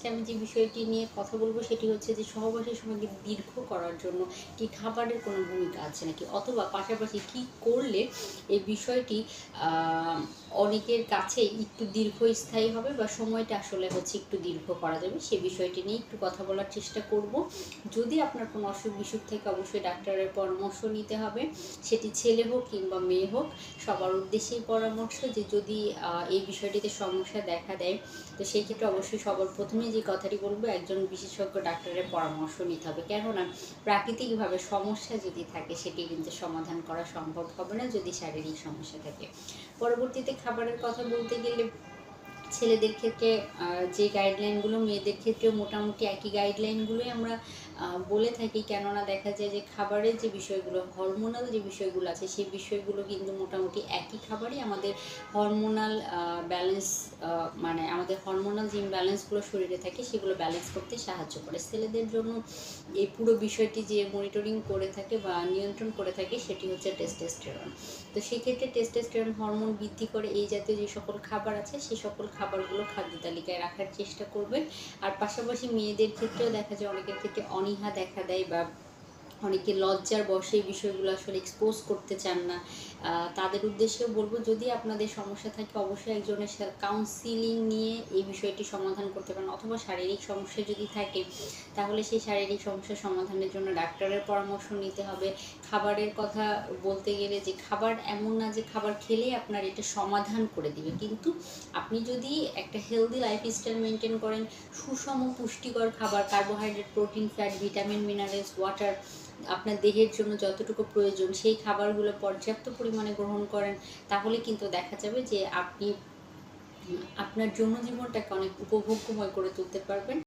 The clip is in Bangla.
আজকে আমি যে বিষয়টি নিয়ে কথা বলবো সেটি হচ্ছে যে সহবাসের সময়কে দীর্ঘ করার জন্য কি খাবারের কোনো ভূমিকা আছে নাকি, অথবা পাশাপাশি কি করলে এই বিষয়টি অনেকের কাছে একটু দীর্ঘস্থায়ী হবে বা সময়টা আসলে হচ্ছে একটু দীর্ঘ করা যাবে, সে বিষয়টি নিয়ে একটু কথা বলার চেষ্টা করব। যদি আপনার কোনো অসুখ বিসুখ থেকে অবশ্যই ডাক্তারের পরামর্শ নিতে হবে, সেটি ছেলে হোক কিংবা মেয়ে হোক, সবার উদ্দেশ্যেই পরামর্শ যে যদি এই বিষয়টিতে সমস্যা দেখা দেয়, তো সেই ক্ষেত্রে অবশ্যই সবার প্রথমে যে কথাটি বলবো, একজন বিশেষজ্ঞ ডাক্তারের পরামর্শ নিতে হবে। কেননা প্রাকৃতিকভাবে সমস্যা যদি থাকে সেটি কিন্তু সমাধান করা সম্ভব হবে না যদি শারীরিক সমস্যা থাকে। পরবর্তীতে খাবারের কথা বলতে গেলে ছেলেদের ক্ষেত্রে যে গাইডলাইনগুলো, মেয়েদের ক্ষেত্রেও মোটামুটি একই গাইডলাইনগুলোই আমরা বলে থাকি। কেননা দেখা যায় যে খাবারের যে বিষয়গুলো, হরমোনাল যে বিষয়গুলো আছে, সেই বিষয়গুলো কিন্তু মোটামুটি একই খাবারই আমাদের হরমোনাল ব্যালেন্স, মানে আমাদের হরমোনাল যে ইমব্যালেন্সগুলো শরীরে থাকে সেগুলো ব্যালেন্স করতে সাহায্য করে। ছেলেদের জন্য এই পুরো বিষয়টি যে মনিটরিং করে থাকে বা নিয়ন্ত্রণ করে থাকে সেটি হচ্ছে টেস্টোস্টেরন। তো সেক্ষেত্রে টেস্টোস্টেরন হরমোন বৃদ্ধি করে এই জাতীয় যে সকল খাবার আছে সেই সকল খাবারগুলো খাদ্য তালিকায় রাখার চেষ্টা করবেন। আর পাশাপাশি মেয়েদের ক্ষেত্রেও দেখা যায় অনেকের ক্ষেত্রে অনীহা দেখা দেয় বা অনেকে লজ্জার বশে এই বিষয়গুলো আসলে এক্সপোজ করতে চান না। তাদের উদ্দেশ্যেও বলবো, যদি আপনাদের সমস্যা থাকে অবশ্যই একজনের সাথে কাউন্সিলিং নিয়ে এই বিষয়টি সমাধান করতে পারেন, অথবা শারীরিক সমস্যা যদি থাকে তাহলে সেই শারীরিক সমস্যা সমাধানের জন্য ডাক্তারের পরামর্শ নিতে হবে। খাবারের কথা বলতে গেলে যে খাবার এমন না যে খাবার খেলেই আপনার এটা সমাধান করে দিবে, কিন্তু আপনি যদি একটা হেলদি লাইফস্টাইল মেনটেন করেন, সুষম পুষ্টিকর খাবার, carbohydrate, protein, fat, vitamin, minerals, water আপনার দেহের জন্য যতটুকু প্রয়োজন সেই খাবারগুলো পর্যাপ্ত পরিমাণে গ্রহণ করেন, তাহলে কিন্তু দেখা যাবে যে আপনি আপনার জন্য জীবনটাকে অনেক উপভোগ্যময় করে তুলতে পারবেন।